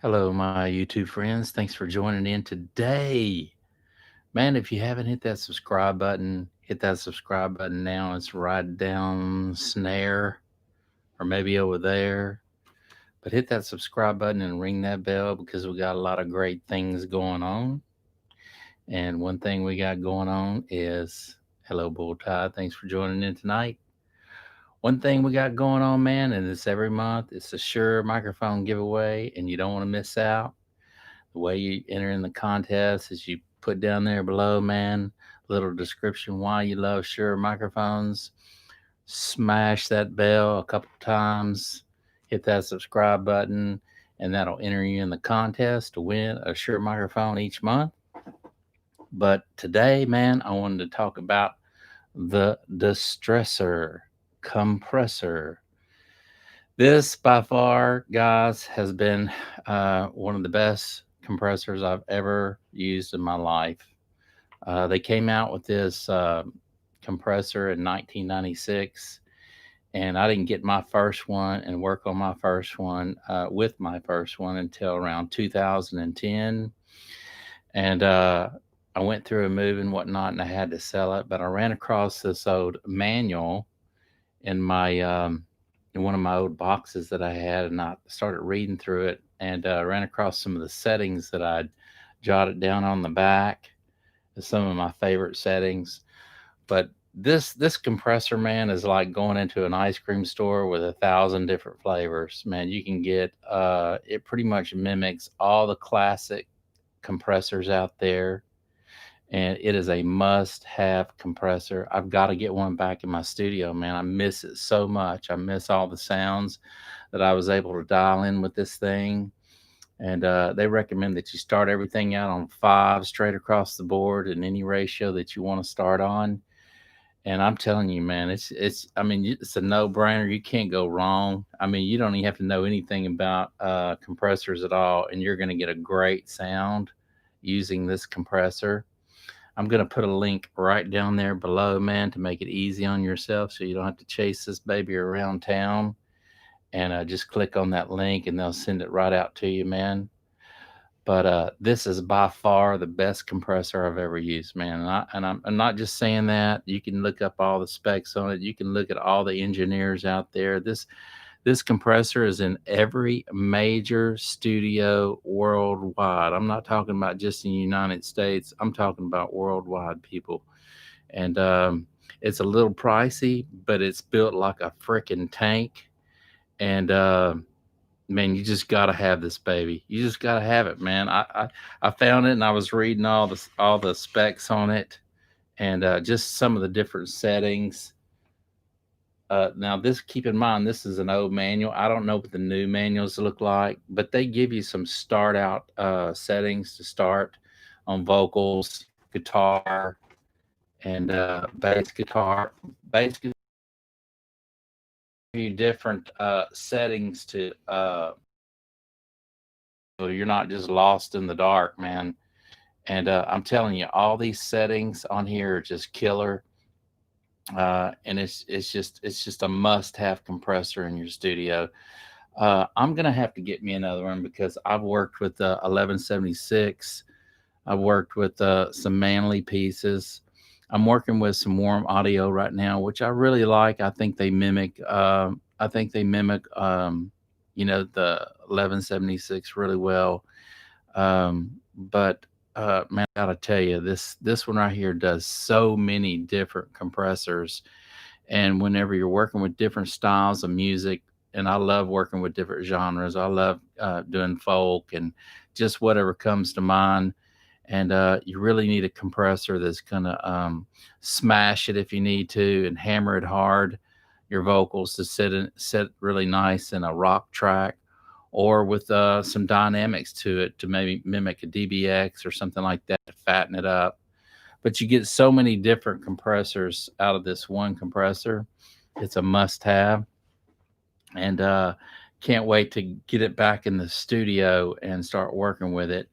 Hello, my YouTube friends. Thanks for joining in today. Man, if you haven't hit that subscribe button, hit that subscribe button now. It's right down snare or maybe over there. But hit that subscribe button and ring that bell because we got a lot of great things going on. And one thing we got going on is hello, Bull Tide. Thanks for joining in tonight. One thing we got going on, man, and it's every month. It's a Shure microphone giveaway, and you don't want to miss out. The way you enter in the contest is you put down there below, man, a little description why you love Shure microphones. Smash that bell a couple times, hit that subscribe button, and that'll enter you in the contest to win a Shure microphone each month. But today, man, I wanted to talk about the Distressor compressor. This, by far, guys, has been one of the best compressors I've ever used in my life. They came out with this compressor in 1996, and I didn't get my first one and work on my first one with my first one until around 2010. And I went through a move and whatnot, and I had to sell it. But I ran across this old manual in my in one of my old boxes that I had, and I started reading through it and ran across some of the settings that I'd jotted down on the back. Some of my favorite settings, but this compressor, man, is like going into an ice cream store with 1,000 different flavors. Man, you can get it pretty much mimics all the classic compressors out there, and it is a must-have compressor. I've got to get one back in my studio, man. I miss it so much. I miss all the sounds that I was able to dial in with this thing. And they recommend that you start everything out on 5 straight across the board in any ratio that you want to start on. And I'm telling you, man, it's. I mean, it's a no-brainer. You can't go wrong. I mean, you don't even have to know anything about compressors at all, and you're going to get a great sound using this compressor. I'm going to put a link right down there below, man, to make it easy on yourself so you don't have to chase this baby around town. And just click on that link and they'll send it right out to you, man. But this is by far the best compressor I've ever used, man. I'm not just saying that. You can look up all the specs on it. You can look at all the engineers out there. This compressor is in every major studio worldwide. I'm not talking about just in the United States. I'm talking about worldwide, people. And it's a little pricey, but it's built like a freaking tank. And man, you just gotta have this baby. You just gotta have it, man. I found it and I was reading all the specs on it, and just some of the different settings. Now, this, keep in mind, this is an old manual. I don't know what the new manuals look like, but they give you some start out settings to start on vocals, guitar, and bass guitar. Bass guitar, you different settings to so you're not just lost in the dark, man. And I'm telling you, all these settings on here are just killer. And it's just a must-have compressor in your studio. I'm gonna have to get me another one because I've worked with 1176. I've worked with some Manly pieces. I'm working with some Warm Audio right now, which I really like. I think they mimic. I think they mimic. The 1176 really well. But man, I gotta tell you, this one right here does so many different compressors. And whenever you're working with different styles of music, and I love working with different genres. I love doing folk and just whatever comes to mind. And you really need a compressor that's gonna smash it if you need to, and hammer it hard. Your vocals to sit really nice in a rock track, or with some dynamics to it to maybe mimic a DBX or something like that to fatten it up. But you get so many different compressors out of this one compressor. It's a must have. And can't wait to get it back in the studio and start working with it.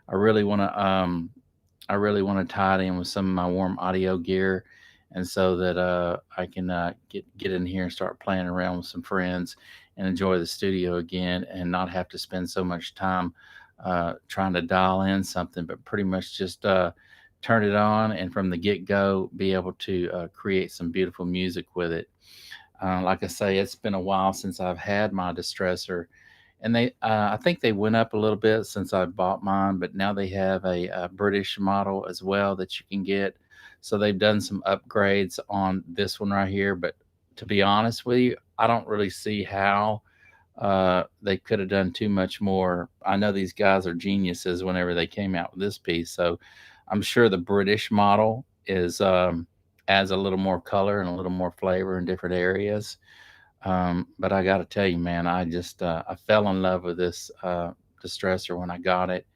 I really want to tie it in with some of my Warm Audio gear and so that I can get in here and start playing around with some friends and enjoy the studio again, and not have to spend so much time trying to dial in something, but pretty much just turn it on, and from the get go be able to create some beautiful music with it. Like I say, it's been a while since I've had my distressor, and I think they went up a little bit since I bought mine, but now they have a British model as well that you can get. So they've done some upgrades on this one right here, but to be honest with you, I don't really see how they could have done too much more. I know these guys are geniuses whenever they came out with this piece, so I'm sure the British model is adds a little more color and a little more flavor in different areas. But I got to tell you, man, I just I fell in love with this distressor when I got it,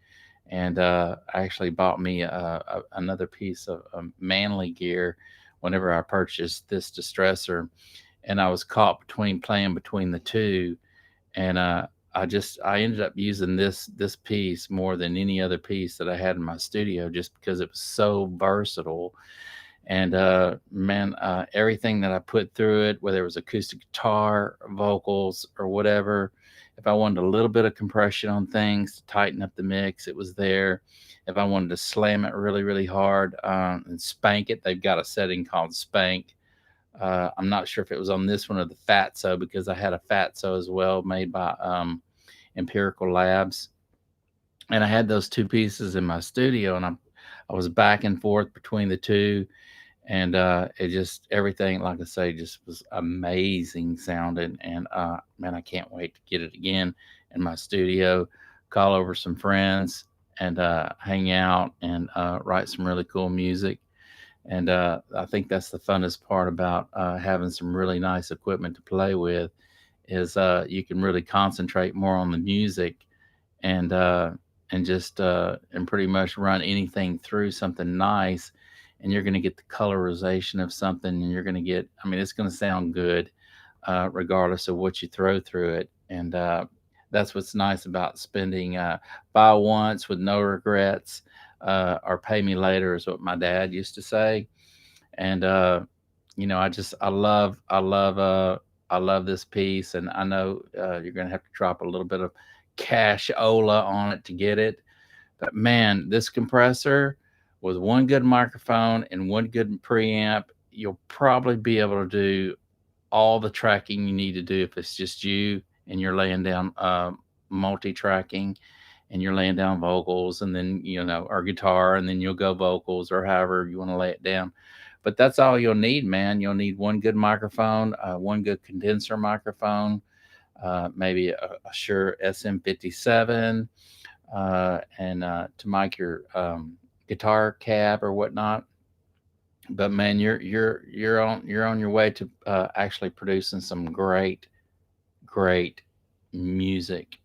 and I actually bought me another piece of manly gear whenever I purchased this distressor, and I was caught between playing between the two, and I ended up using this piece more than any other piece that I had in my studio, just because it was so versatile. And man, everything that I put through it, whether it was acoustic guitar, vocals, or whatever, if I wanted a little bit of compression on things to tighten up the mix, it was there. If I wanted to slam it really, really hard and spank it, they've got a setting called spank. I'm not sure if it was on this one or the Fatso, because I had a Fatso as well, made by Empirical Labs, and I had those two pieces in my studio, and I was back and forth between the two, and it just, everything, like I say, just was amazing sounding. And man, I can't wait to get it again in my studio, call over some friends, and hang out and write some really cool music. And I think that's the funnest part about having some really nice equipment to play with, is you can really concentrate more on the music, and just and pretty much run anything through something nice, and you're going to get the colorization of something, and you're going to get, I mean, it's going to sound good regardless of what you throw through it. And that's what's nice about spending buy once with no regrets, or pay me later, is what my dad used to say. And I love this piece, and I know you're going to have to drop a little bit of cashola on it to get it. But man, this compressor, with one good microphone and one good preamp, you'll probably be able to do all the tracking you need to do if it's just you and you're laying down multi-tracking, and you're laying down vocals, and then, or guitar, and then you'll go vocals, or however you want to lay it down. But that's all you'll need, man. You'll need one good microphone, one good condenser microphone, maybe a Shure SM57, and to mic your guitar cab or whatnot. But man, you're on your way to actually producing some great music.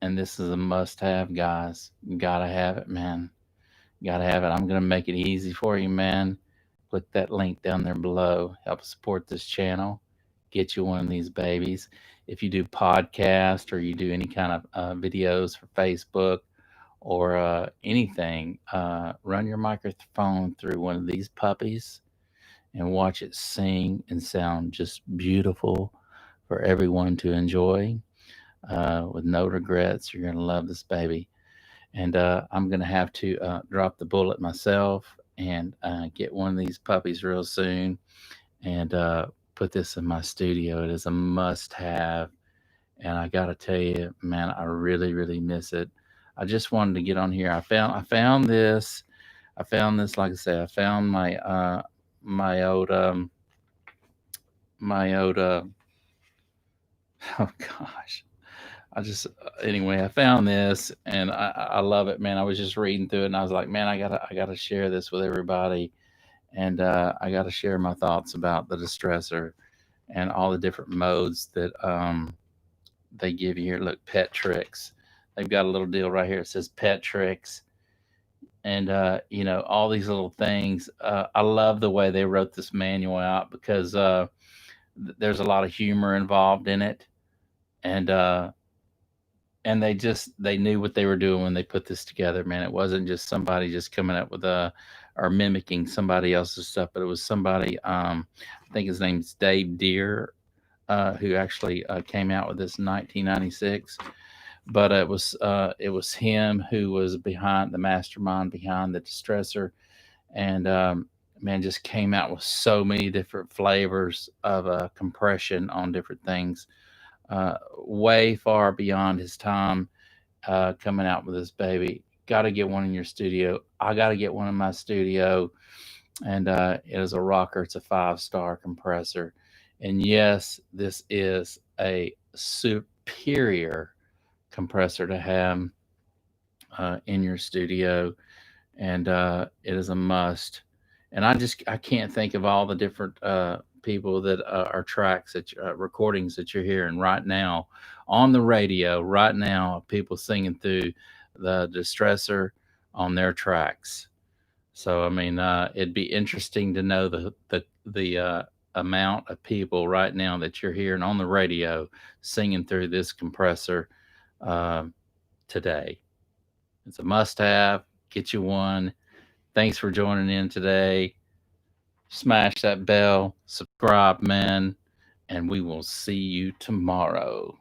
And this is a must-have, guys. You gotta have it, man. You gotta have it. I'm gonna make it easy for you, man. Click that link down there below. Help support this channel. Get you one of these babies. If you do podcast, or you do any kind of videos for Facebook, or anything, run your microphone through one of these puppies and watch it sing and sound just beautiful for everyone to enjoy, with no regrets. You're going to love this baby. And I'm going to have to drop the bullet myself and get one of these puppies real soon, and put this in my studio. It is a must have. And I got to tell you, man, I really, really miss it. I just wanted to get on here. I found this. Like I say, I found my old my old oh gosh. Anyway, I found this, and I love it, man. I was just reading through it, and I was like, man, I gotta share this with everybody, and I gotta share my thoughts about the distressor and all the different modes that they give you here. Look, pet tricks. They've got a little deal right here. It says pet tricks, and all these little things. I love the way they wrote this manual out, because there's a lot of humor involved in it, and they knew what they were doing when they put this together, man. It wasn't just somebody just coming up with or mimicking somebody else's stuff, but it was somebody, I think his name's Dave Derr, who actually came out with this in 1996. But it was him who was behind the mastermind behind the Distressor, and man, just came out with so many different flavors of compression on different things, way far beyond his time, coming out with this baby. Got to get one in your studio. I got to get one in my studio. And it is a rocker. It's a 5-star compressor. And yes, this is a superior compressor to have in your studio, and it is a must. And I can't think of all the different people that are tracks that recordings that you're hearing right now on the radio right now, people singing through the Distressor on their tracks. So I mean, it'd be interesting to know the amount of people right now that you're hearing on the radio singing through this compressor uh, today. It's a must-have. Get you one. Thanks for joining in today. Smash that bell, subscribe, man, and we will see you tomorrow.